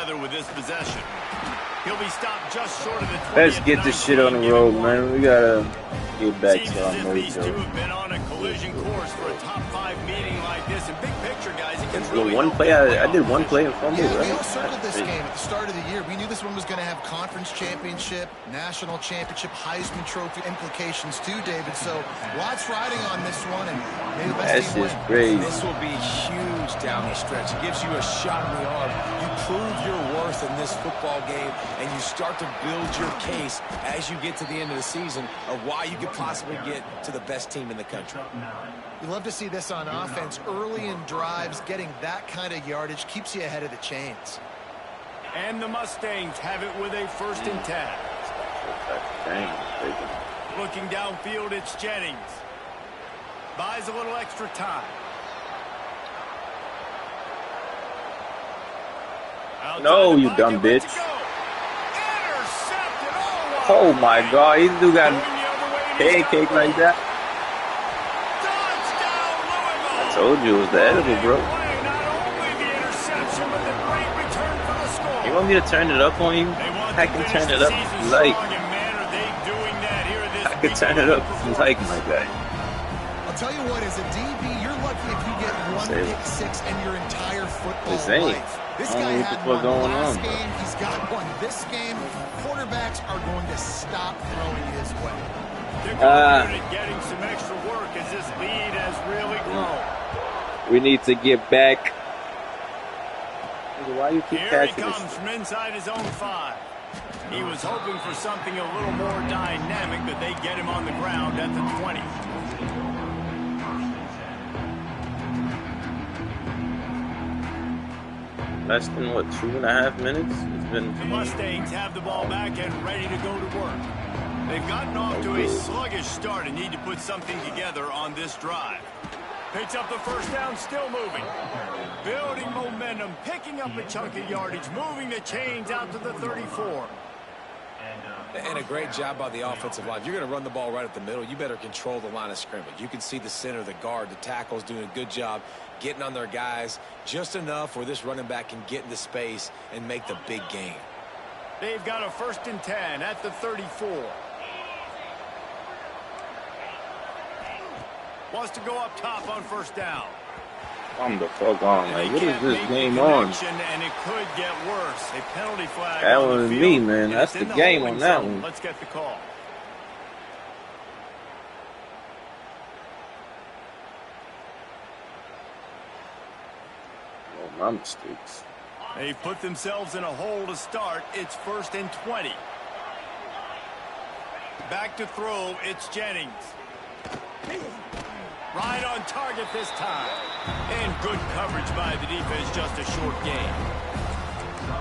together with this possession. He'll be stopped just short of the 20. Let's get this shit on the road, man. We gotta get back to our mojo. These two have been on a collision course for a top 5 meeting like this. And big picture, guys, it can really one play. I did one play in fumble. Yeah, we all circled this game at the start of the year. We knew this one was going to have conference championship, national championship, Heisman Trophy implications too, David. So lots riding on this one, and maybe the best team win. That's just crazy. This will be huge down the stretch. It gives you a shot in the arm. You prove your worth in this football game, and you start to build your case as you get to the end of the season of why you could possibly get to the best team in the country. You love to see this on offense. Early in drives, getting that kind of yardage keeps you ahead of the chains. And the Mustangs have it with a 1st and 10. Looking downfield, it's Jennings. Buys a little extra time. No, you dumb bitch. Oh my God, he do got pancake like that. I told you it was the edible, bro. You want me to turn it up on you? I can turn it up if you like. I can turn it up if you like, my guy. I'll tell you what, as a DB, you're lucky if you get one pick six in your entire football life. This guy had one last game. He's got one this game. Quarterbacks are going to stop throwing his way. They're getting some extra work as this lead has really grown. We need to get back. Why you keep Here he catching comes this? from inside his own 5. He was hoping for something a little more dynamic, but they get him on the ground at the 20. Less than, what, 2.5 minutes? It's been... The Mustangs have the ball back and ready to go to work. They've gotten off to a sluggish start and need to put something together on this drive. Picks up the 1st down, still moving. Building momentum, picking up a chunk of yardage, moving the chains out to the 34. And a great job by the offensive line. If you're going to run the ball right at the middle, you better control the line of scrimmage. You can see the center, the guard, the tackles doing a good job getting on their guys just enough where this running back can get into space and make the big gain. They've got a 1st and 10 at the 34. Wants to go up top on 1st down. I'm the fuck on. Like, what is this game on? And it could get worse. A penalty flag. That was me, man. That's the game on that one. Let's get the call. Oh, my mistakes. They've put themselves in a hole to start. It's 1st and 20. Back to throw. It's Jennings. Right on target this time. And good coverage by the defense, just a short game.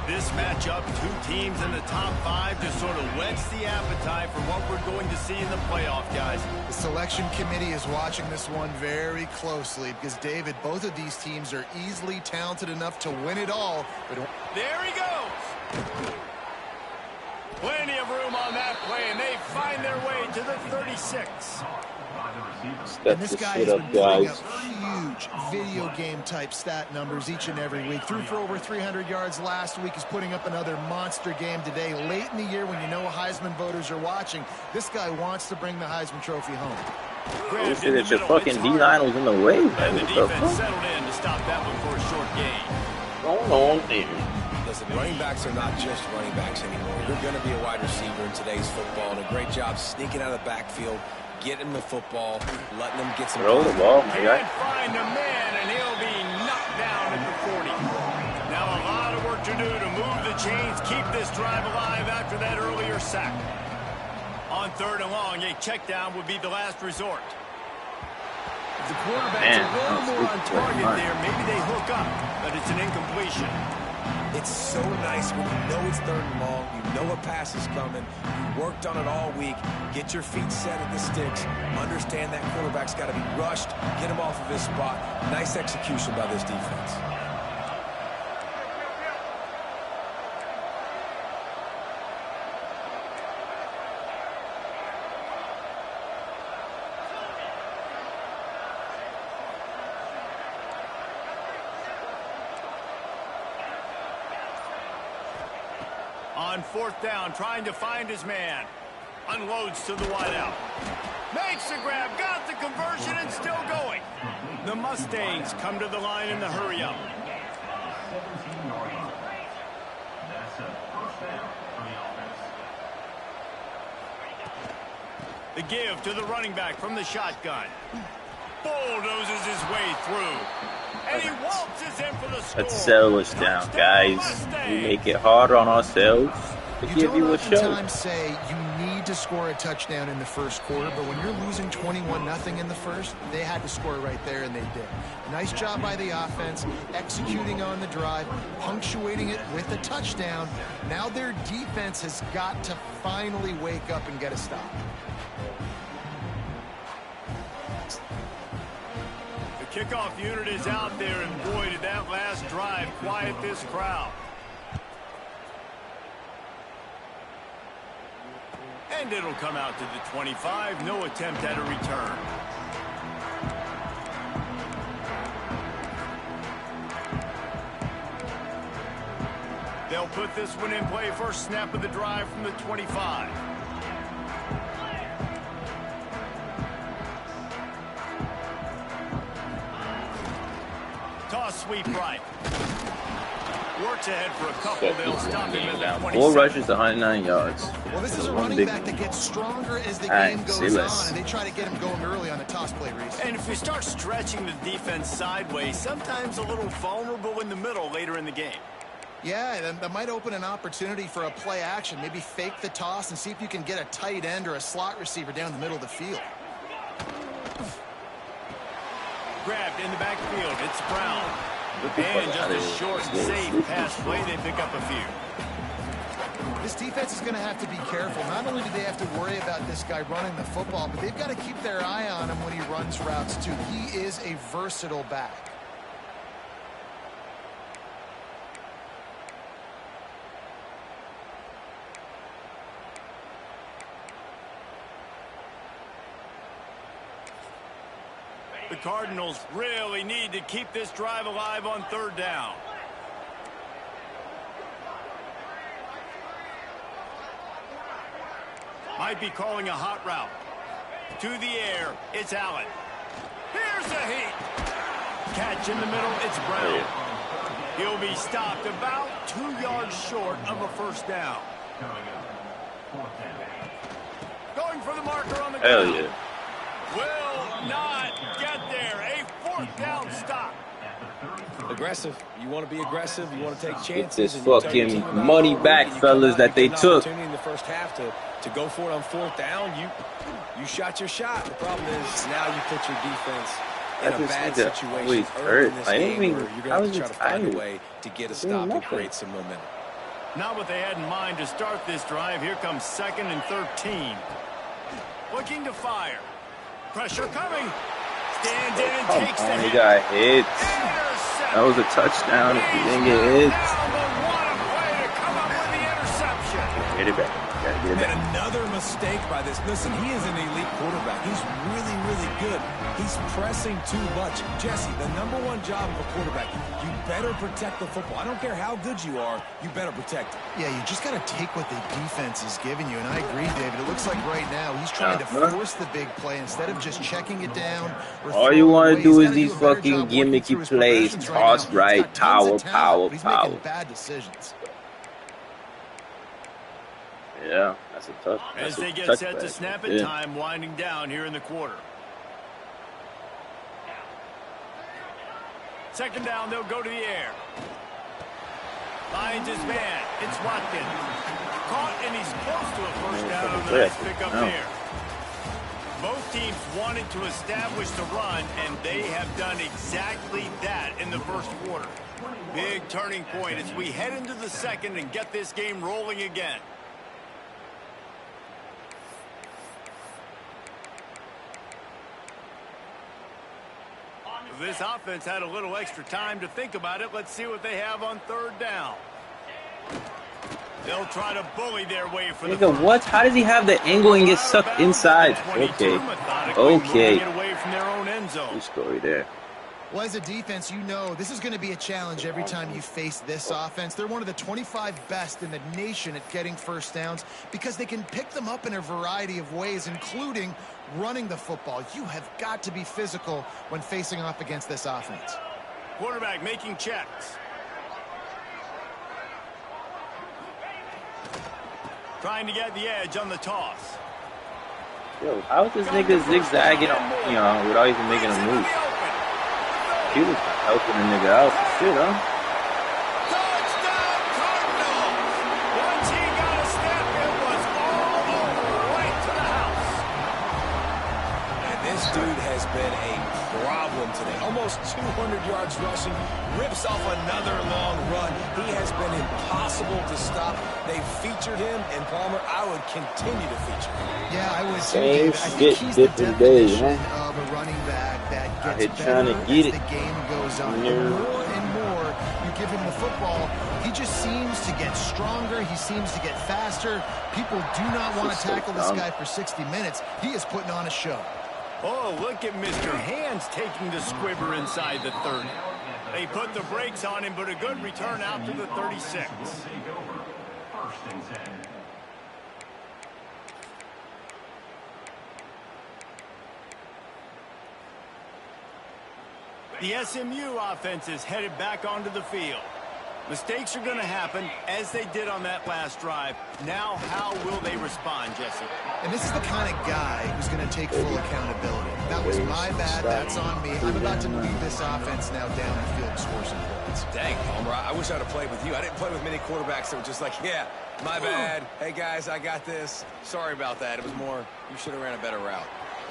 This matchup, 2 teams in the top 5, just sort of whets the appetite for what we're going to see in the playoff, guys. The selection committee is watching this one very closely because, David, both of these teams are easily talented enough to win it all. But there he goes. Plenty of room on that play, and they find their way to the 36. And this guy has been putting up huge video game type stat numbers each and every week. Threw for over 300 yards last week. He's putting up another monster game today. Late in the year when you know Heisman voters are watching, this guy wants to bring the Heisman Trophy home. You see that your fucking D-line was in the way. And the defense settled in to stop that one for a short gain. Going on there. Listen, running backs are not just running backs anymore. You're going to be a wide receiver in today's football. And a great job sneaking out of the backfield, getting the football, letting them get some... Throw the ball, my guy. Can't find a man, and he'll be knocked down at the 40. Now a lot of work to do to move the chains, keep this drive alive after that earlier sack. On 3rd and long, a check down would be the last resort. If the quarterback's a little more on target there, maybe they hook up, but it's an incompletion. It's so nice when you know it's 3rd and long, you know a pass is coming, you worked on it all week, get your feet set at the sticks, understand that quarterback's got to be rushed, get him off of his spot. Nice execution by this defense. On fourth down, trying to find his man. Unloads to the wideout. Makes the grab, got the conversion, and still going. The Mustangs come to the line in the hurry-up. The give to the running back from the shotgun. Bulldozes his way through. And he waltzes in for the score. Let's settle us down, guys. We make it hard on ourselves to give you a show. You don't oftentimes say you need to score a touchdown in the first quarter, but when you're losing 21-0 in the first, they had to score right there, and they did. Nice job by the offense, executing on the drive, punctuating it with a touchdown. Now their defense has got to finally wake up and get a stop. Kickoff unit is out there, and boy, did that last drive quiet this crowd. And it'll come out to the 25. No attempt at a return. They'll put this one in play. First snap of the drive from the 25. Toss sweep right. Works ahead for a couple. They'll stop him at the 27. 4 rushes, 109 yards. Well, this is a running back that gets stronger as the game goes on, and they try to get him going early on the toss play, Reese. And if you start stretching the defense sideways, sometimes a little vulnerable in the middle later in the game. Yeah, that might open an opportunity for a play action. Maybe fake the toss and see if you can get a tight end or a slot receiver down the middle of the field. Grabbed in the backfield. It's Brown. And just a short, safe pass play. They pick up a few. This defense is going to have to be careful. Not only do they have to worry about this guy running the football, but they've got to keep their eye on him when he runs routes, too. He is a versatile back. The Cardinals really need to keep this drive alive on third down. Might be calling a hot route. To the air, it's Allen. Here's a heat. Catch in the middle, it's Brown. He'll be stopped about 2 yards short of a first down. Going for the marker on the ground. Hell yeah. Will not get there. A fourth down stop. Aggressive. You want to be aggressive. You want to take chances. Get this fucking money back, fellas, that they took. In the first half to go for it on fourth down. You shot your shot. The problem is now you put your defense in a bad situation early in this game where you're going to try to find a way to get a stop and create some momentum. Not what they had in mind to start this drive. Here comes 2nd and 13. Looking to fire. Pressure coming. Stands in and takes the hit. He got hit. That was a touchdown if he didn't get hit. Get it back. Gotta get it back. And another mistake by this. Listen, he is an elite quarterback. He's really, really good. He's pressing too much. Jesse, the #1 job of a quarterback, you better protect the football. I don't care how good you are, you better protect it. Yeah, you just got to take what the defense is giving you. And I agree, David. It looks like right now he's trying to force the big play instead of just checking it down. All you want to do is these fucking gimmicky plays. Toss right, power. He's making bad decisions. Yeah, that's a tough. As they get set to snap it, time winding down here in the quarter. 2nd down, they'll go to the air. Finds his man. It's Watkins. Caught, and he's close to a first down on the nice pick up there. Both teams wanted to establish the run, and they have done exactly that in the first quarter. Big turning point as we head into the second and get this game rolling again. This offense had a little extra time to think about it. Let's see what they have on 3rd down. They'll try to bully their way for the Nigga, what? How does he have the angle and get sucked inside? Okay. Okay. Get away from their own end zone. Good story there. Well, as a defense, you know this is going to be a challenge every time you face this offense. They're one of the 25 best in the nation at getting first downs because they can pick them up in a variety of ways, including running the football. You have got to be physical when facing off against this offense. Quarterback making checks. Trying to get the edge on the toss. Yo, how is this nigga zigzagging, without even making a move? He was helping the nigga out for shit, huh? Touchdown, Cardinals! Once he got a step, it was all over, right to the house. And this dude has been a problem today. Almost 200 yards rushing, rips off another long run. He has been impossible to stop. They featured him, and Palmer, I would continue to feature him. Yeah, I would too. I think he's the definition of a running back that gets better as the game goes on. And more you give him the football, he just seems to get stronger. He seems to get faster. People do not want to tackle this guy for 60 minutes. He is putting on a show. Oh, look at Mr. Hands taking the squibber inside the 30. They put the brakes on him, but a good return out to the 36. The SMU offense is headed back onto the field. Mistakes are going to happen, as they did on that last drive. Now, how will they respond, Jesse? And this is the kind of guy who's going to take full accountability. That was my bad. That's on me. I'm about to lead this offense now down the field to score some points. Dang, Palmer, I wish I'd have played with you. I didn't play with many quarterbacks that were just like, yeah, my bad. Hey, guys, I got this. Sorry about that. It was more, you should have ran a better route.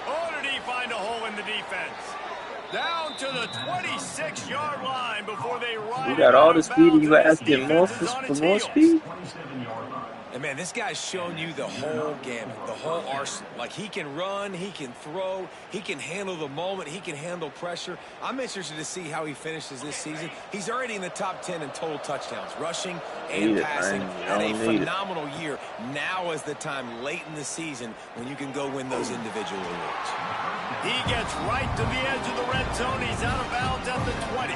Oh, did he find a hole in the defense? Down to the 26-yard line before they ride. You got all the speed, you asking more for more speed? And man, this guy's shown you the whole gamut, the whole arsenal. Like, he can run, he can throw, he can handle the moment, he can handle pressure. I'm interested to see how he finishes this season. He's already in the top 10 in total touchdowns, rushing and passing. Had a phenomenal year. Now is the time late in the season when you can go win those individual awards. He gets right to the edge of the red zone. He's out of bounds at the 20.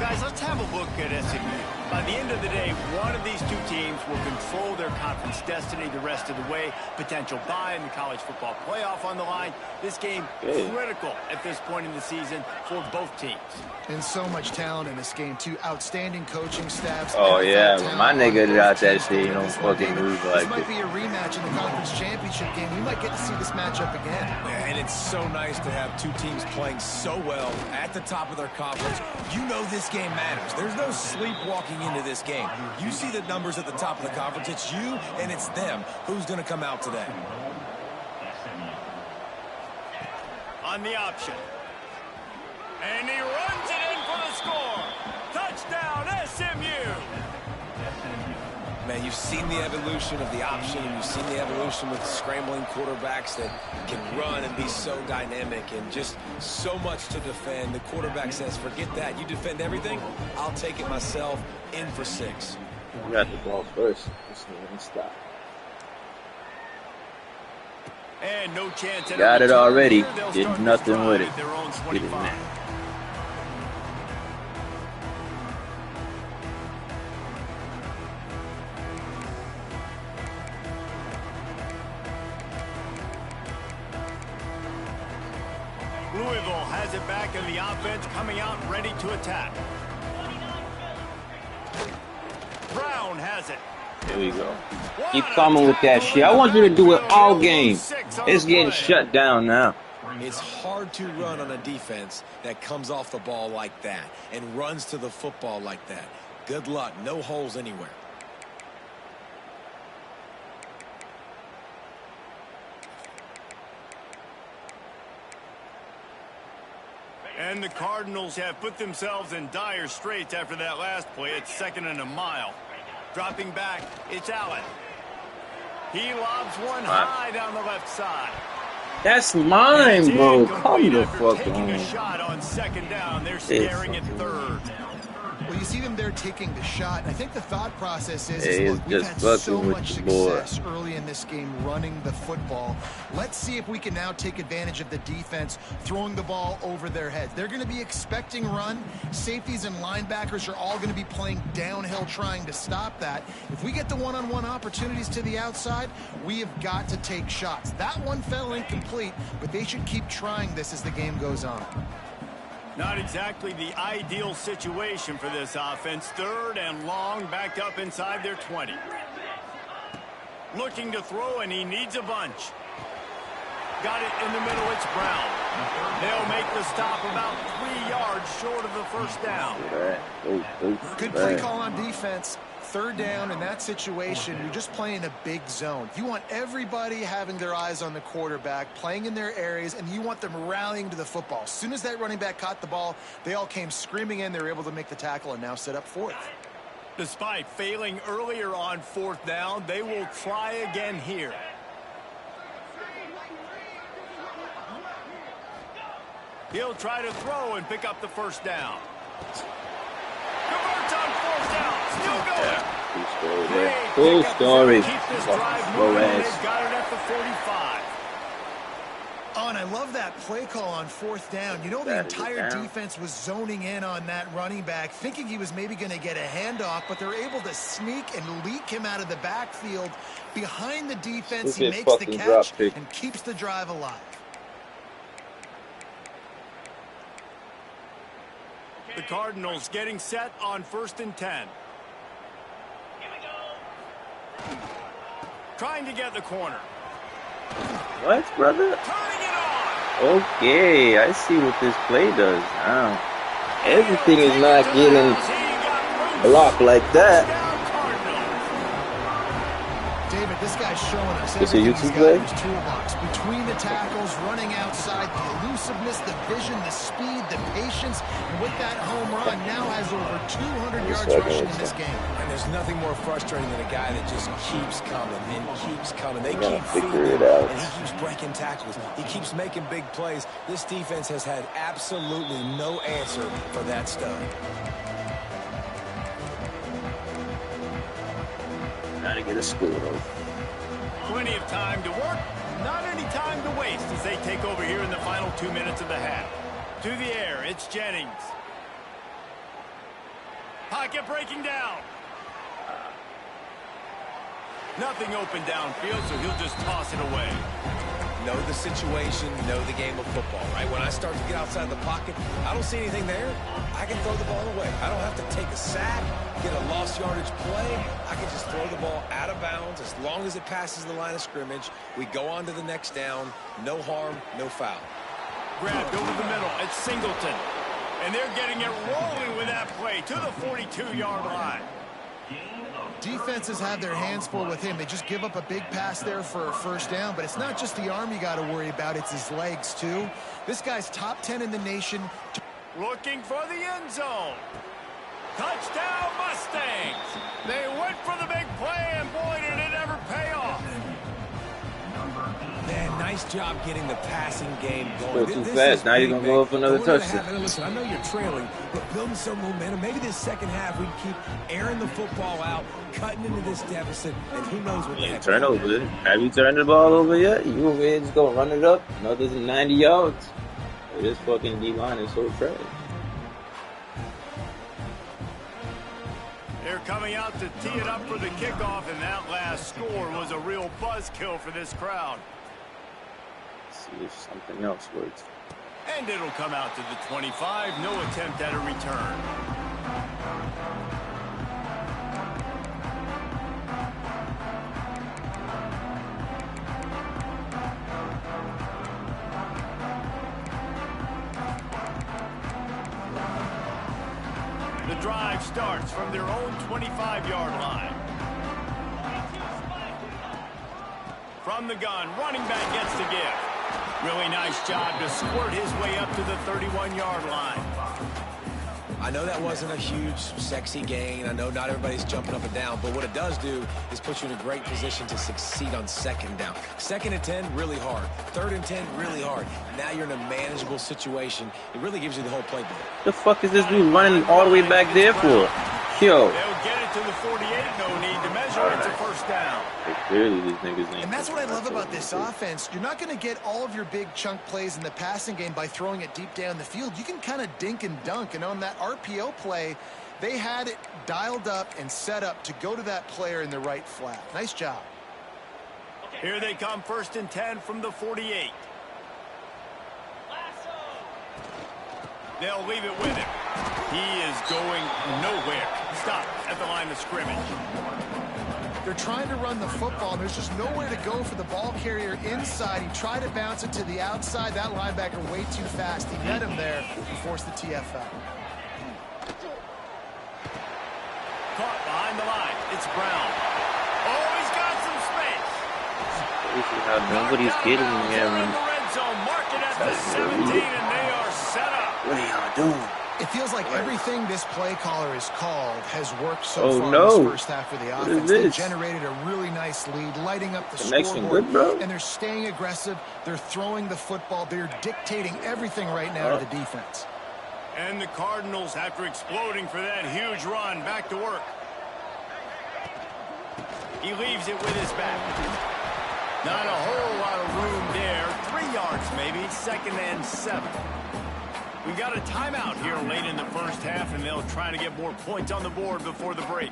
Guys, let's have a look at SMU. By the end of the day, one of these two teams will control their conference destiny the rest of the way. Potential bye in the college football playoff on the line. This game critical at this point in the season for both teams. And so much talent in this game, too. Outstanding coaching staffs. Oh, yeah. My nigga out that shit, you don't fucking move like this. This might be a rematch in the conference championship game. We might get to see this matchup again. Yeah, and it's so nice to have two teams playing so well at the top of their conference. You know this game matters. There's no sleepwalking into this game. You see the numbers at the top of the conference. It's you and it's them. Who's going to come out today? On the option. And he runs it in for the score. Touchdown, SMU. Man, you've seen the evolution of the option, and you've seen the evolution with scrambling quarterbacks that can run and be so dynamic and just so much to defend. The quarterback says, forget that. You defend everything, I'll take it myself. In for 6. You got the ball first. Stop. And no chance. Got it already. Did nothing with it. Their own Get 25. it now. Louisville has it back in the offense, coming out ready to attack. Brown has it. There we go. Keep coming with that shit. I want you to do it all game. It's getting shut down now. It's hard to run on a defense that comes off the ball like that and runs to the football like that. Good luck. No holes anywhere. And the Cardinals have put themselves in dire straits after that last play. It's 2nd and a mile. Dropping back, it's Allen. He lobs one high down the left side. That's mine, bro. Come the fuck taking on. a shot on 2nd down. They're staring at 3rd. Well, Well, you see them there taking the shot, and I think the thought process is look, we've just had so fucking with much the boy. success early in this game running the football. Let's see if we can now take advantage of the defense throwing the ball over their heads. They're going to be expecting run. Safeties and linebackers are all going to be playing downhill trying to stop that. If we get the one-on-one opportunities to the outside, we have got to take shots. That one fell incomplete, but they should keep trying this as the game goes on. Not exactly the ideal situation for this offense. 3rd and long, backed up inside their 20. Looking to throw, and he needs a bunch. Got it in the middle. It's Brown. They'll make the stop about 3 yards short of the first down. Good play call on defense. 3rd down in that situation, you're just playing a big zone. You want everybody having their eyes on the quarterback, playing in their areas, and you want them rallying to the football. As soon as that running back caught the ball, they all came screaming in. They were able to make the tackle and now set up 4th. Despite failing earlier on 4th down, they will try again here. He'll try to throw and pick up the first down. Converts on 4th down. Still going. Cool story. Keep this drive moving. They've got it at the 45. Oh, and I love that play call on 4th down. You know, the entire defense was zoning in on that running back, thinking he was maybe going to get a handoff, but they're able to sneak and leak him out of the backfield. Behind the defense, he makes the catch and keeps the drive alive. The Cardinals getting set on 1st and 10. Trying to get the corner. What, brother? Turning it on. Okay, I see what this play does now. Everything is not getting blocked like that. David, this guy's showing us It's a everything YouTube he's got play? in his toolbox. Between the tackles, running outside, the elusiveness, the vision, the speed, the patience, and with that home run, now has over 200 yards rushing in this game. And there's nothing more frustrating than a guy that just keeps coming and keeps coming. They keep figure feeding it out. and he keeps breaking tackles. He keeps making big plays. This defense has had absolutely no answer for that stuff. Gotta get a score though. Plenty of time to work, not any time to waste as they take over here in the final 2 minutes of the half. To the air, it's Jennings. Pocket breaking down. Nothing open downfield, so he'll just toss it away. Know the situation, know the game of football, right? When I start to get outside the pocket, I don't see anything there. I can throw the ball away. I don't have to take a sack, get a lost yardage play. I can just throw the ball out of bounds as long as it passes the line of scrimmage. We go on to the next down. No harm, no foul. Grabbed over the middle. It's Singleton. And they're getting it rolling with that play to the 42-yard line. Defenses have their hands full with him. They just give up a big pass there for a 1st down, but it's not just the arm you got to worry about. It's his legs, too. This guy's top 10 in the nation. Looking for the end zone. Touchdown, Mustangs. They went for the big play, and boy, did it ever pay off. Man, nice job getting the passing game going. Go too fast. Now you're going to go up another touchdown. Listen, I know you're trailing, but building some momentum. Maybe this second half we can keep airing the football out, cutting into this deficit, and who knows what the heck. Turnover. Have you turned the ball over yet? You over here just going to run it up another 90 yards? This fucking D-line is so trash. They're coming out to tee it up for the kickoff, and that last score was a real buzzkill for this crowd. See if something else works. And it'll come out to the 25. No attempt at a return. The drive starts from their own 25-yard line. From the gun, running back gets the give. Really nice job to squirt his way up to the 31-yard line. I know that wasn't a huge, sexy gain. I know not everybody's jumping up and down, but what it does do is put you in a great position to succeed on second down. 2nd and 10, really hard. 3rd and 10, really hard. Now you're in a manageable situation. It really gives you the whole playbook. The fuck is this dude running all the way back there for? Yo. They'll get it to the 48, no need to measure. It's a first down. Clearly, these niggas ain't. And that's what I love about this offense. You're not going to get all of your big chunk plays in the passing game by throwing it deep down the field. You can kind of dink and dunk. And on that RPO play, they had it dialed up and set up to go to that player in the right flat. Nice job. Here they come, 1st and 10 from the 48. They'll leave it with him. He is going nowhere. Stop at the line of scrimmage. They're trying to run the football, and there's just nowhere to go for the ball carrier inside. He tried to bounce it to the outside. That linebacker way too fast. He met him there and forced the TFL. Caught behind the line. It's Brown. Oh, he's got some space. This is how nobody's getting him. In the red zone, mark it at the 17, and they are set up. What are y'all doing? It feels like everything this play caller has called has worked so far in this first half of the offense. They generated a really nice lead, lighting up the scoreboard, and they're staying aggressive. They're throwing the football. They're dictating everything right now to the defense. And the Cardinals, after exploding for that huge run, back to work. He leaves it with his back. Not a whole lot of room there. 3 yards maybe, 2nd and 7. We got a timeout here late in the first half, and they'll try to get more points on the board before the break.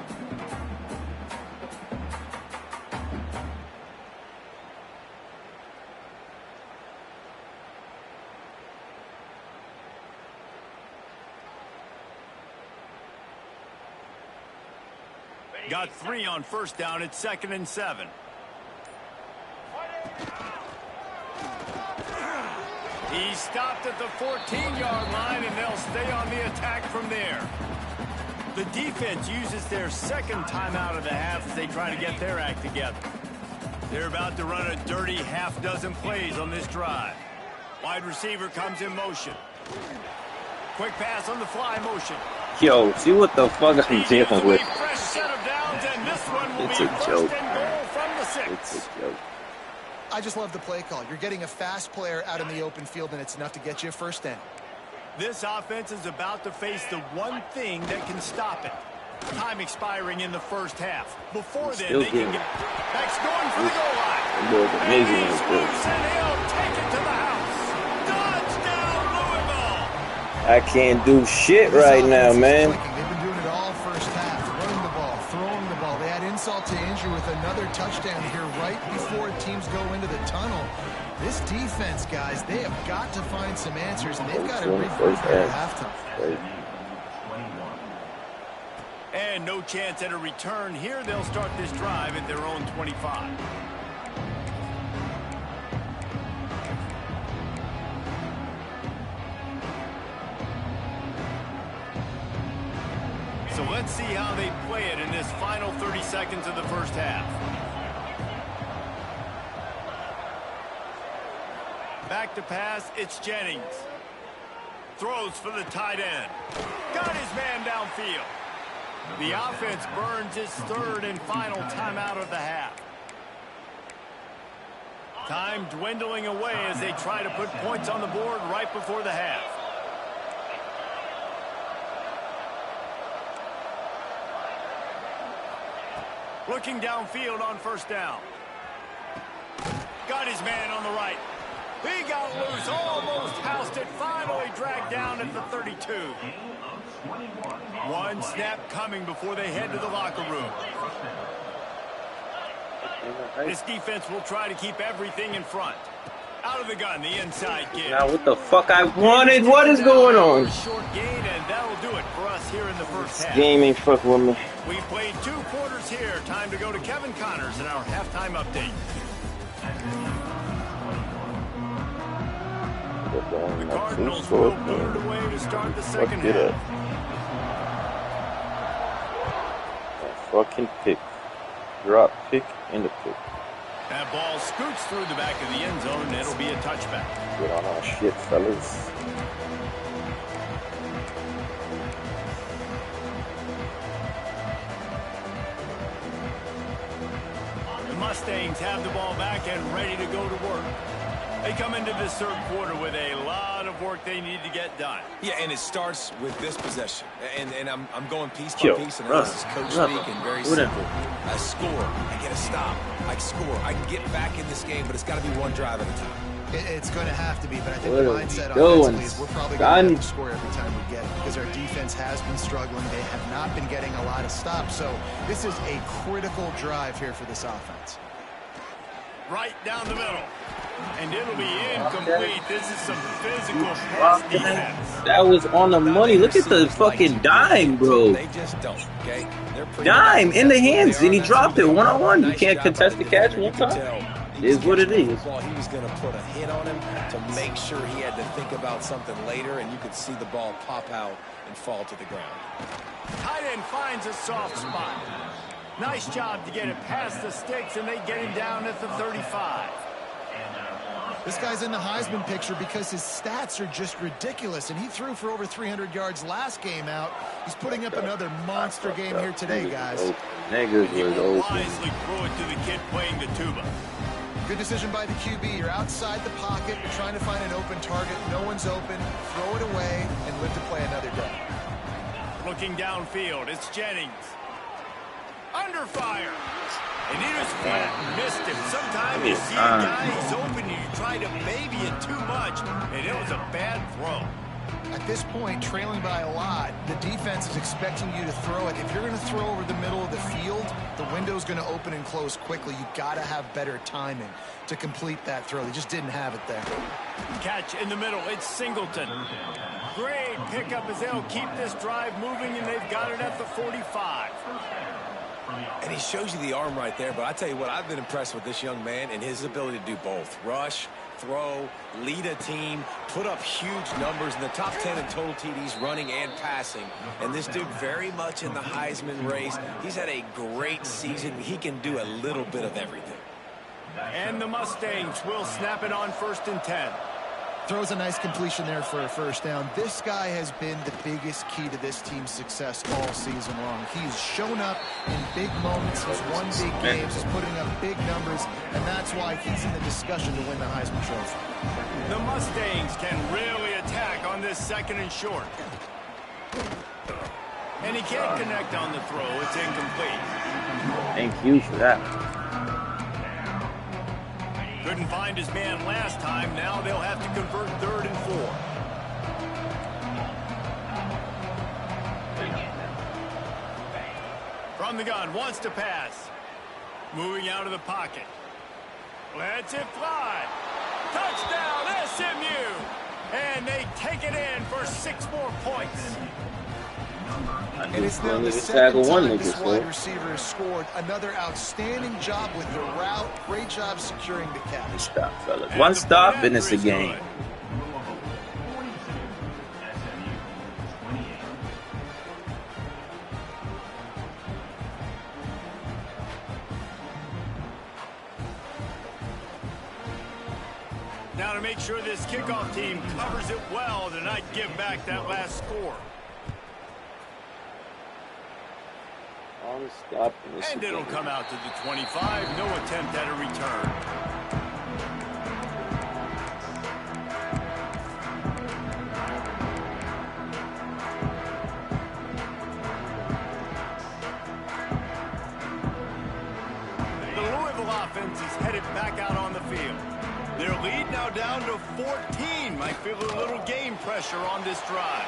Got 3 on 1st down. It's 2nd and 7. He stopped at the 14-yard line, and they'll stay on the attack from there. The defense uses their 2nd timeout of the half as they try to get their act together. They're about to run a dirty half-dozen plays on this drive. Wide receiver comes in motion. Quick pass on the fly motion. Yo, see what the fuck I'm dealing with. Fresh set of downs, and this one will It's be a joke, 1st and goal from the 6. It's a joke. I just love the play call. You're getting a fast player out in the open field, and it's enough to get you a first down. This offense is about to face the one thing that can stop it. Time expiring in the first half. Before then, they can get backs going for the goal line. It was amazing. And he'll take it to the house. Touchdown, Louisville. I can't do shit right now, man. They've been doing it all first half. Running the ball, throwing the ball. They had insult to injury with another touchdown here right before teams go into the tunnel. This defense, guys, they have got to find some answers, and they've got to regroup at halftime. And no chance at a return here. They'll start this drive at their own 25. So let's see how they play it in this final 30 seconds of the first half. Back to pass, it's Jennings. Throws for the tight end. Got his man downfield. The offense burns its 3rd and final timeout of the half. Time dwindling away as they try to put points on the board right before the half. Looking downfield on 1st down. Got his man on the right. He got loose, almost housed it, finally dragged down at the 32. One snap coming before they head to the locker room. This defense will try to keep everything in front. Out of the gun, the inside give. Now what the fuck I wanted? What is going on? Short gain, and that'll do it for us here in the first half. Game ain't fucking with me. We played 2 quarters here. Time to go to Kevin Connors in our halftime update. The Cardinals will move away to start the second half. Fucking pick. Drop pick and the pick. That ball scoots through the back of the end zone, and it'll be a touchback. Get on our shit, fellas. Mustangs have the ball back and ready to go to work. They come into this third quarter with a lot of work they need to get done. Yeah, and it starts with this possession. And I'm going piece by piece, and this is coach speak and very simple. I score. I get a stop. I score. I can get back in this game, but it's got to be one drive at a time. It's going to have to be, but I think the mindset offensively is we're probably going to have to score every time we get it because our defense has been struggling. They have not been getting a lot of stops. So this is a critical drive here for this offense. Right down the middle. And it'll be incomplete. This is some physical pass defense. That was on the money. Look at the fucking dime, bro. They just don't, okay? Dime in the hands, and he dropped it one-on-one. You can't contest the catch one time. It is what it is. He was going to put a hit on him to make sure he had to think about something later, and you could see the ball pop out and fall to the ground. Tight end finds a soft spot. Nice job to get it past the sticks, and they get him down at the 35. This guy's in the Heisman picture because his stats are just ridiculous, and he threw for over 300 yards last game out. He's putting up another monster game here today, guys. Niggas was open. Wisely throw it to the kid playing the tuba. Good decision by the QB. You're outside the pocket. You're trying to find an open target. No one's open. Throw it away and live to play another day. Looking downfield, it's Jennings. Under fire. And he was flat and missed him. Sometimes you see a guy, he's open, and you try to baby it too much, and it was a bad throw. At this point, trailing by a lot, the defense is expecting you to throw it. If you're going to throw over the middle of the field, the window's going to open and close quickly. You've got to have better timing to complete that throw. They just didn't have it there. Catch in the middle. It's Singleton. Great pickup as they'll keep this drive moving, and they've got it at the 45. And he shows you the arm right there, but I tell you what, I've been impressed with this young man and his ability to do both. Rush, throw, lead a team, put up huge numbers in the top 10 in total TDs running and passing. And this dude very much in the Heisman race. He's had a great season. He can do a little bit of everything. And the Mustangs will snap it on 1st and 10. Throws a nice completion there for a first down. This guy has been the biggest key to this team's success all season long. He's shown up in big moments. He's won big games. He's putting up big numbers, and that's why he's in the discussion to win the Heisman Trophy. The Mustangs can really attack on this 2nd and short. And he can't connect on the throw. It's incomplete. Thank you for that. Couldn't find his man last time. Now they'll have to convert 3rd and 4. From the gun, wants to pass. Moving out of the pocket. Lets it fly. Touchdown, SMU! And they take it in for 6 more points. And it's now the 2nd time this wide receiver has scored. Another outstanding job with the route. Great job securing the catch. Stop, fellas. One stop and it's a game. Now to make sure this kickoff team covers it well to not give back that last score. And it'll come out to the 25. No attempt at a return. The Louisville offense is headed back out on the field. Their lead now down to 14. Might feel a little game pressure on this drive.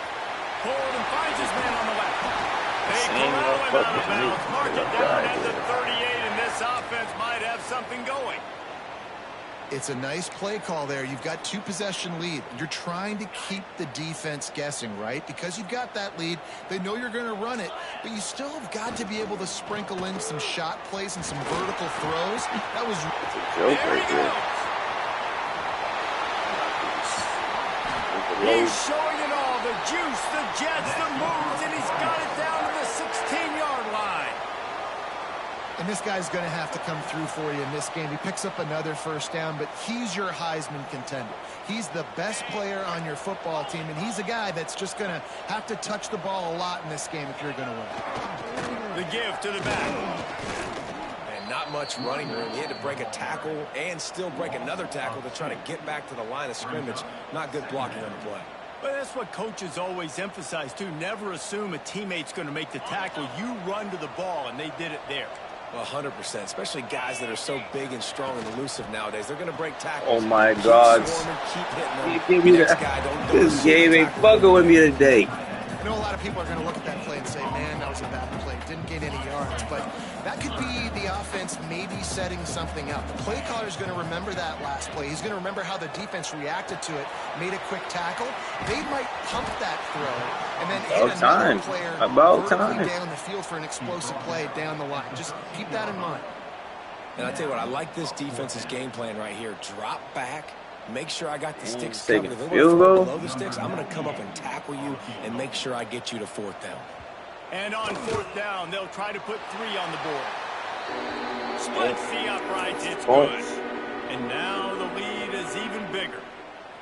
Forward and finds his man on the left. They corral him out of bounds. Mark it down at the 38, and this offense might have something going. It's a nice play call there. You've got 2-possession lead. You're trying to keep the defense guessing, right? Because you've got that lead. They know you're going to run it, but you still have got to be able to sprinkle in some shot plays and some vertical throws. That was there he goes. He's showing it all. The juice, the jets, the moves, and he's got it down to the 16-yard line. And this guy's going to have to come through for you in this game. He picks up another first down, but he's your Heisman contender. He's the best player on your football team, and he's a guy that's just going to have to touch the ball a lot in this game if you're going to win. The give to the back. And not not much running room. He had to break a tackle and still break another tackle to try to get back to the line of scrimmage. Not good blocking on the play. But that's what coaches always emphasize, too. Never assume a teammate's going to make the tackle. You run to the ball, and they did it there. 100%, especially guys that are so big and strong and elusive nowadays. They're going to break tackles. Oh, my God. Keep hitting them. Give me that. This game ain't fucking with me today. I know a lot of people are going to look at that play and say, man, that was a bad play. Didn't gain any yards. But that could be the offense maybe setting something up. The play caller is going to remember that last play. He's going to remember how the defense reacted to it, made a quick tackle. They might pump that throw and then hit another player vertically down the field for an explosive play down the line. Just keep that in mind. And I tell you what, I like this defense's game plan right here. Drop back. Make sure I got the sticks covered. If they want to below the sticks, I'm going to come up and tackle you and make sure I get you to 4th down. And on 4th down, they'll try to put 3 on the board. Splits the uprights. It's good. And now the lead is even bigger.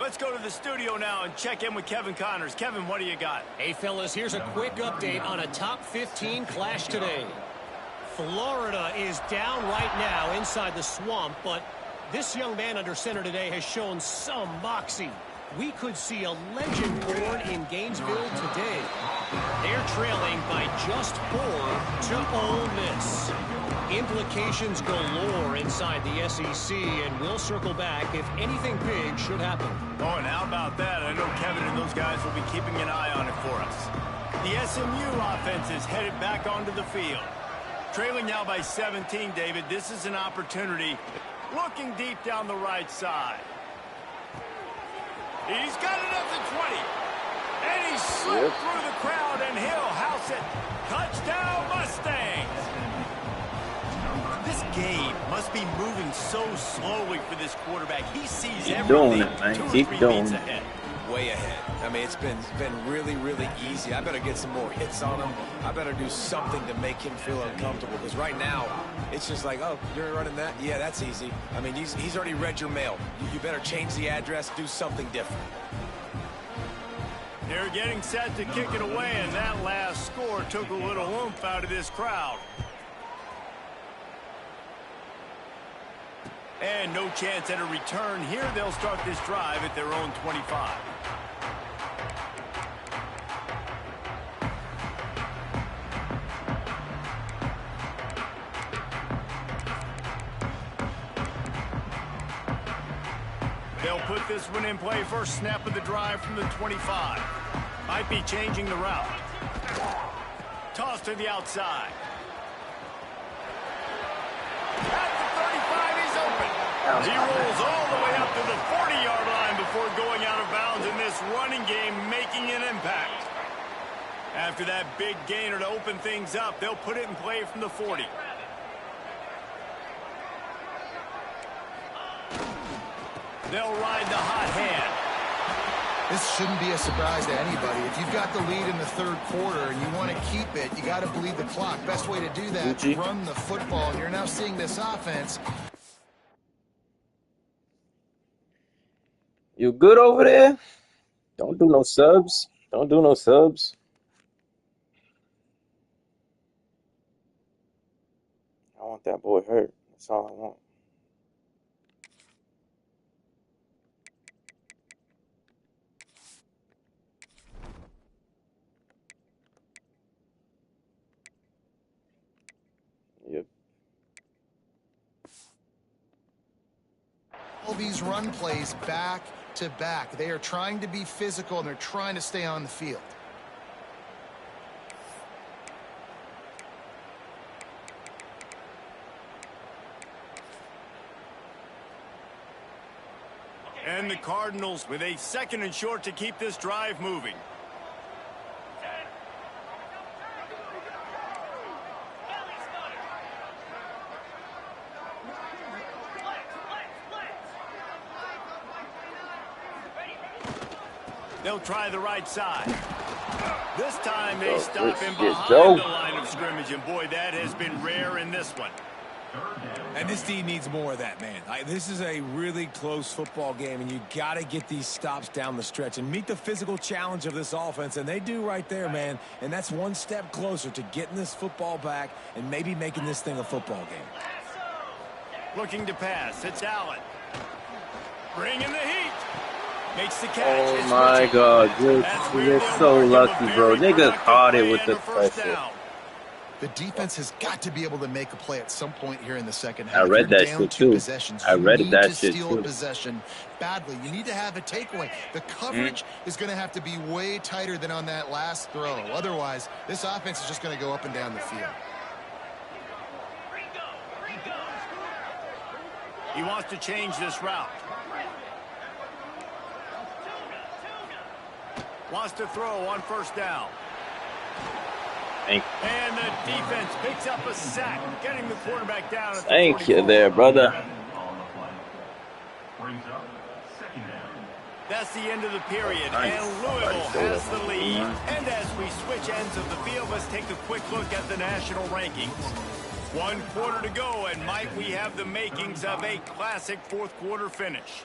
Let's go to the studio now and check in with Kevin Connors. Kevin, what do you got? Hey, fellas, here's a quick update on a top 15 clash today. Florida is down right now inside the swamp, but this young man under center today has shown some moxie. We could see a legend born in Gainesville today. They're trailing by just 4 to Ole Miss. Implications galore inside the SEC, and we'll circle back if anything big should happen. Oh, and how about that? I know Kevin and those guys will be keeping an eye on it for us. The SMU offense is headed back onto the field. Trailing now by 17, David. This is an opportunity. Looking deep down the right side. He's got it up to 20. And he slipped through the crowd, and he'll house it. Touchdown, Mustangs. This game must be moving so slowly for this quarterback. He sees everything 2 or 3 beats ahead. Way ahead. I mean, it's been really, really easy. I better get some more hits on him. I better do something to make him feel uncomfortable, because right now, it's just like, oh, you're running that? Yeah, that's easy. I mean, he's already read your mail. You better change the address, do something different. They're getting set to kick it away, and that last score took a little oomph out of this crowd. And no chance at a return here. They'll start this drive at their own 25. They'll put this one in play. First snap of the drive from the 25. Might be changing the route. Toss to the outside. At the 35, he's open. He rolls all the way up to the 40-yard line before going out of bounds in this running game, making an impact. After that big gainer to open things up, they'll put it in play from the 40. They'll ride the hot hand. This shouldn't be a surprise to anybody. If you've got the lead in the 3rd quarter and you want to keep it, you got to bleed the clock. Best way to do that, run the football. And you're now seeing this offense. You good over there? Don't do no subs. Don't do no subs. I want that boy hurt. That's all I want. Yep. All these run plays back to back. They are trying to be physical, and they're trying to stay on the field. And the Cardinals with a 2nd and short to keep this drive moving. They'll try the right side. This time they stop him behind the line of scrimmage, and boy, that has been rare in this one. And this team needs more of that, man. This is a really close football game, and you got to get these stops down the stretch and meet the physical challenge of this offense, and they do right there, man. And that's one step closer to getting this football back and maybe making this thing a football game. Looking to pass. It's Allen. Bringing the heat. Makes the catch. Oh my God, you're so lucky, bro. Nigga caught it with the pressure. The defense has got to be able to make a play at some point here in the second I half. read that You're down shit two too. possessions. I read you need that to shit steal too. a possession badly. You need to have a takeaway. The coverage is going to have to be way tighter than on that last throw. Otherwise, this offense is just going to go up and down the field. He wants to change this route. Wants to throw on first down. And the defense picks up a sack, getting the quarterback down. At the Thank you there, brother. That's the end of the period, and Louisville has the lead. And as we switch ends of the field, let's take a quick look at the national rankings. 1 quarter to go, and might we have the makings of a classic fourth quarter finish.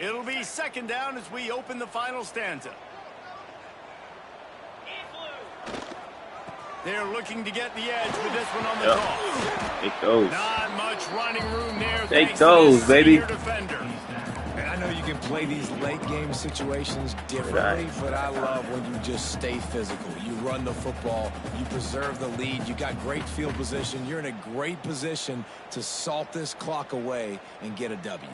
It'll be second down as we open the final stanza. They're looking to get the edge with this one on the toss. Take those. Not much running room there. Take those, baby. And I know you can play these late game situations differently, but I love when you just stay physical. You run the football, you preserve the lead, you got great field position. You're in a great position to salt this clock away and get a W.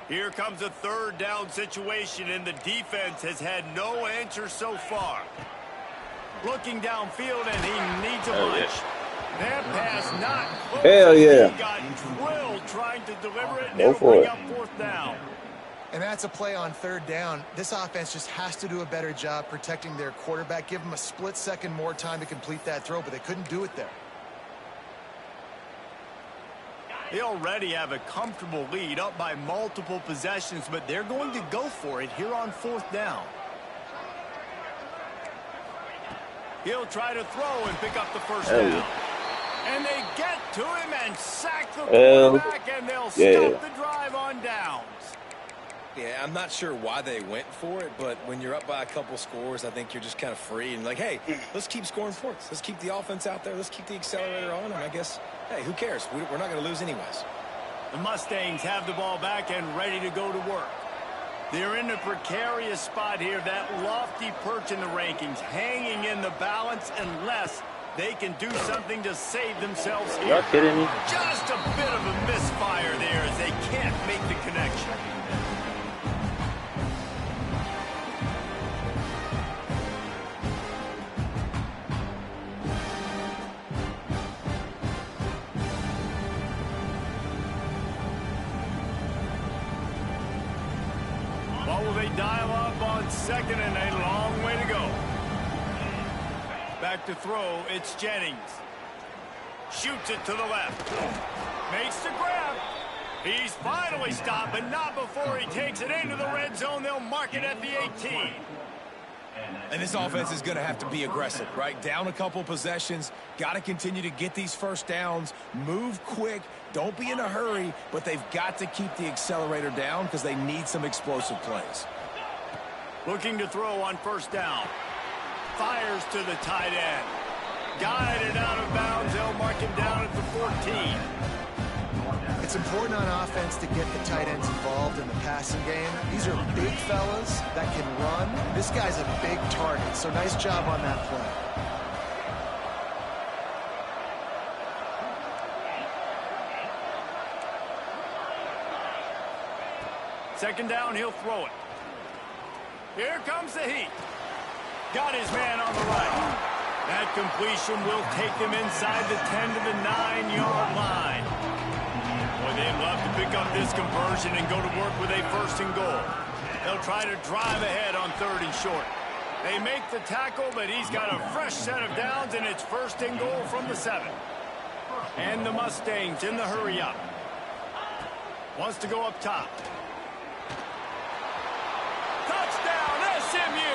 Here comes a third down situation, and the defense has had no answer so far. Looking downfield, and he needs a bunch. That pass not close. Hell yeah. He got drilled trying to deliver it, and Go it'll for bring it. up fourth down. And that's a play on third down. This offense just has to do a better job protecting their quarterback. Give them a split second more time to complete that throw, but they couldn't do it there. They already have a comfortable lead, up by multiple possessions, but they're going to go for it here on fourth down. He'll try to throw and pick up the first down. And they get to him and sack the quarterback, and they'll stop the drive on downs. Yeah, I'm not sure why they went for it, but when you're up by a couple scores, I think you're just kind of free and like, hey, let's keep scoring points. Let's keep the offense out there. Let's keep the accelerator on, and I guess, hey, who cares? We're not going to lose anyways. The Mustangs have the ball back and ready to go to work. They're in a precarious spot here, that lofty perch in the rankings, hanging in the balance unless they can do something to save themselves here. Y'all kidding me? Just a bit of a misfire there as they can't make the connection. What will they dial up on second, and a long way to go? Back to throw, it's Jennings. Shoots it to the left. Makes the grab. He's finally stopped, but not before he takes it into the red zone. They'll mark it at the 18. And this offense is going to have to be aggressive, right? Down a couple possessions, got to continue to get these first downs, move quick, don't be in a hurry, but they've got to keep the accelerator down because they need some explosive plays. Looking to throw on first down. Fires to the tight end. Guided out of bounds. They'll mark him down at the 14. It's important on offense to get the tight ends involved in the passing game. These are big fellas that can run. This guy's a big target, so nice job on that play. Second down, he'll throw it. Here comes the heat. Got his man on the right. That completion will take them inside the 10 to the 9-yard line. Boy, they'd love to pick up this conversion and go to work with a first and goal. They'll try to drive ahead on third and short. They make the tackle, but he's got a fresh set of downs, and it's first and goal from the 7. And the Mustangs in the hurry up. Wants to go up top. Touchdown, SMU!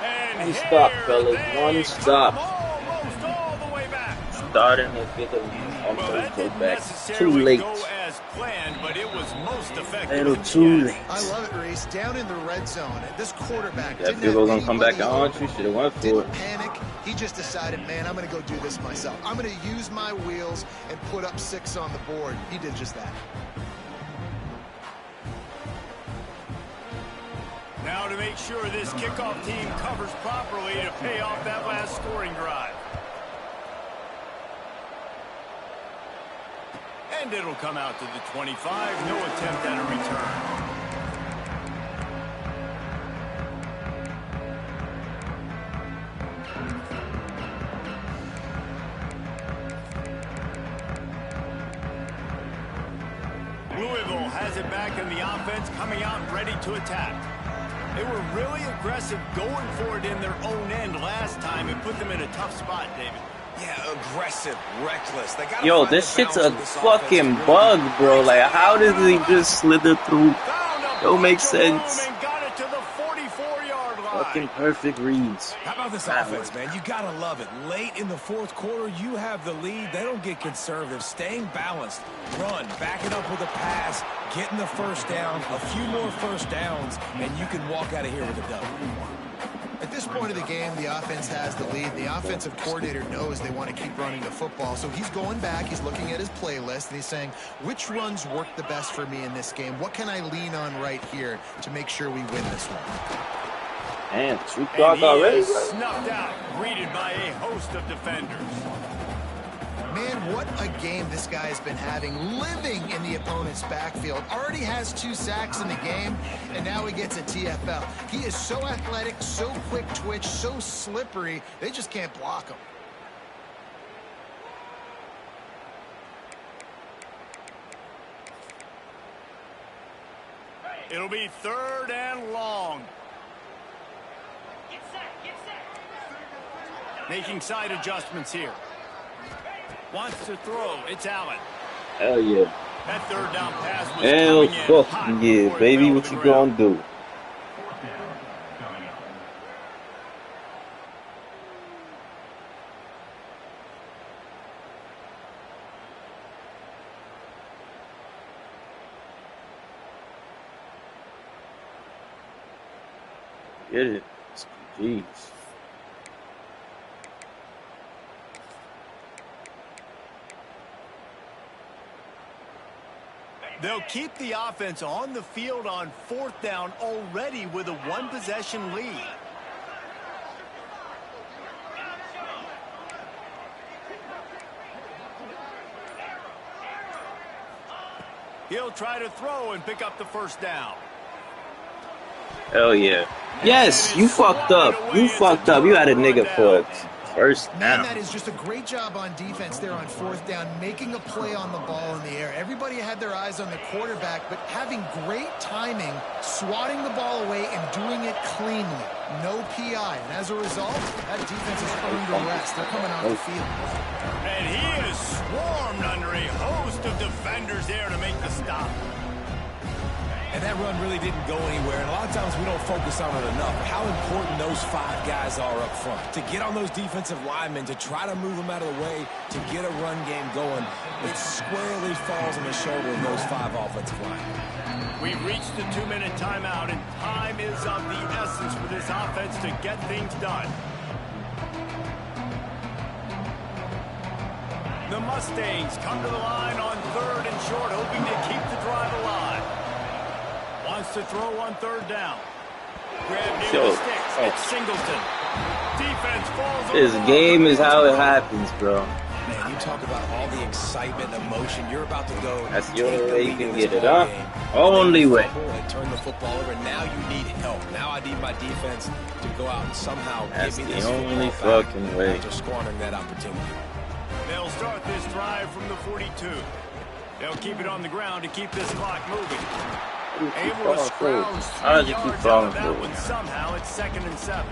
And One stop, fellas. One stop. Almost all the way back. starting his fifth game. Well, that didn't necessarily go as planned, but it was most effective. A little too late. I love it, Reese. Down in the red zone, this quarterback that field goal gonna come back on. You should have went for didn't it. panic. He just decided, man, I'm going to go do this myself. I'm going to use my wheels and put up 6 on the board. He did just that. Now to make sure this kickoff team covers properly to pay off that last scoring drive. And it'll come out to the 25. No attempt at a return. Louisville has it back in the offense, coming out and ready to attack. They were really aggressive going for it in their own end last time and put them in a tough spot, David. Yeah, aggressive, reckless. They gotta Yo, find this the shit's balance a with this fucking offense. bug, bro. Like, how does he just slither through? Don't make sense. And got it to the 44-yard line. Fucking perfect reads. How about this offense, man? You gotta love it. Late in the fourth quarter, you have the lead. They don't get conservative. Staying balanced. Run. Back it up with a pass. Getting the first down. A few more first downs, and you can walk out of here with a W. At this point of the game, the offense has the lead. The offensive coordinator knows they want to keep running the football. So he's going back, he's looking at his playlist, and he's saying, which runs work the best for me in this game? What can I lean on right here to make sure we win this one? Man, 2 o'clock already, bro. Snuffed out, greeted by a host of defenders. Man, what a game this guy has been having, living in the opponent's backfield. Already has 2 sacks in the game, and now he gets a TFL. He is so athletic, so quick twitch, so slippery, they just can't block him. It'll be 3rd and long. Making side adjustments here. Wants to throw. It's Allen. Hell yeah. That 3rd down pass was Hell coming in hot fucking yeah, before it baby. fell What to you the gonna ground. do? Get it. Jeez. They'll keep the offense on the field on 4th down already with a 1-possession lead. He'll try to throw and pick up the 1st down. Hell yeah. Yes, you fucked up. You fucked up. You had a nigga for it. 1st Man, down. that is just a great job on defense there on 4th down, making a play on the ball in the air. Everybody had their eyes on the quarterback, but having great timing, swatting the ball away and doing it cleanly. No PI. And as a result, that defense has earned a rest. They're coming off the field. And he is swarmed under a host of defenders there to make the stop. And that run really didn't go anywhere. And a lot of times we don't focus on it enough. How important those 5 guys are up front. To get on those defensive linemen, to try to move them out of the way, to get a run game going, it squarely falls on the shoulder of those 5 offensive linemen. We've reached the 2-minute timeout, and time is of the essence for this offense to get things done. The Mustangs come to the line on 3rd and short, hoping to keep the drive alive. Wants to throw on 3rd down. Grab near the sticks. It's Singleton. Defense falls This over. game is how it happens, bro. Man, you talk about all the excitement and emotion. You're about to go. That's the take only the way you lead can in this get it, ball huh? game. Only They way. fumble and turn the football over. Now you need help. Now I need my defense to go out and somehow That's give me the this only football back fucking way. after squandering that opportunity. They'll start this drive from the 42. They'll keep it on the ground to keep this clock moving. Able to scrounge 3 yards out of that one somehow. It's 2nd and 7.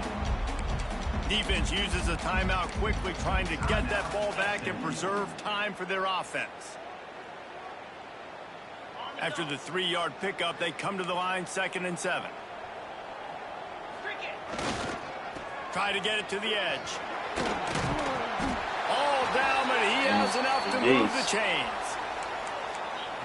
Defense uses a timeout quickly, trying to get that ball back and preserve time for their offense. After the 3-yard pickup, they come to the line 2nd and 7. Try to get it to the edge. All down, but he move the Jeez. chains.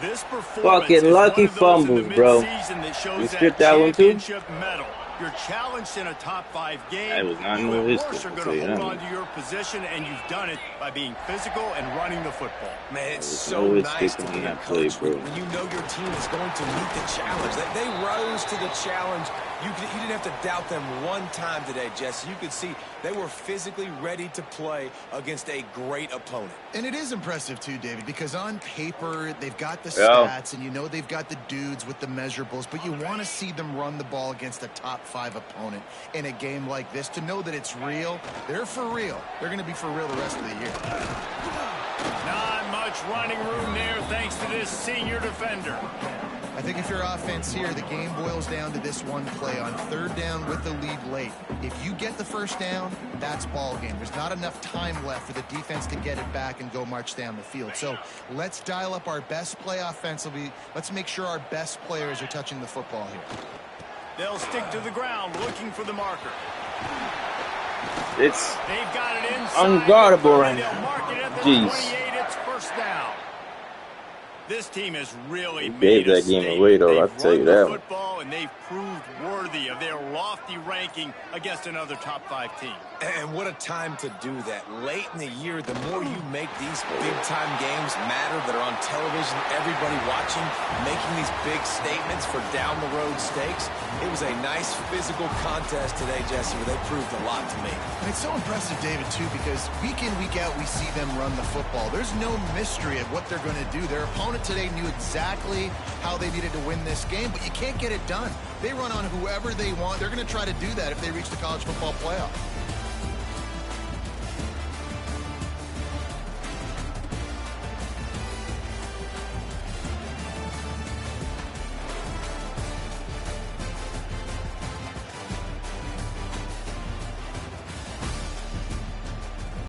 This performance Fucking is lucky one of those in the fumbles, bro. mid-season that shows You that stripped that one too? championship medal. You're challenged in a top-5 game. That was not You no at history, worst are I'll going tell to you hold that on to your position, and you've done it by being physical and running the football. Man, it's There's so no nice to escape be on a that play, coach bro. when you know your team is going to meet the challenge. They rose to the challenge. You didn't have to doubt them one time today, Jesse. You could see they were physically ready to play against a great opponent. And it is impressive, too, David, because on paper, they've got the Yeah. stats, and you know they've got the dudes with the measurables, but you want to see them run the ball against a top-5 opponent in a game like this to know that it's real. They're for real. They're going to be for real the rest of the year. Not much running room there thanks to this senior defender. I think if you're offense here, the game boils down to this one play on 3rd down with the lead late. If you get the 1st down, that's ball game. There's not enough time left for the defense to get it back and go march down the field. So let's dial up our best play offensively. Let's make sure our best players are touching the football here. They'll stick to the ground looking for the marker. It's They've got it inside. unguardable right They'll now. mark it at the Jeez. 28. It's 1st down. This team has really They made gave a that game statement. away, though, They've I'll tell you run the that one. football, and they've proved worthy of their lofty ranking against another top-5 team. And what a time to do that. Late in the year, the more you make these big-time games matter that are on television, everybody watching, making these big statements for down-the-road stakes. It was a nice physical contest today, Jesse, where they proved a lot to me. And it's so impressive, David, too, because week in, week out, we see them run the football. There's no mystery of what they're going to do. Their opponent today knew exactly how they needed to win this game, but you can't get it done. They run on whoever they want. They're going to try to do that if they reach the college football playoff.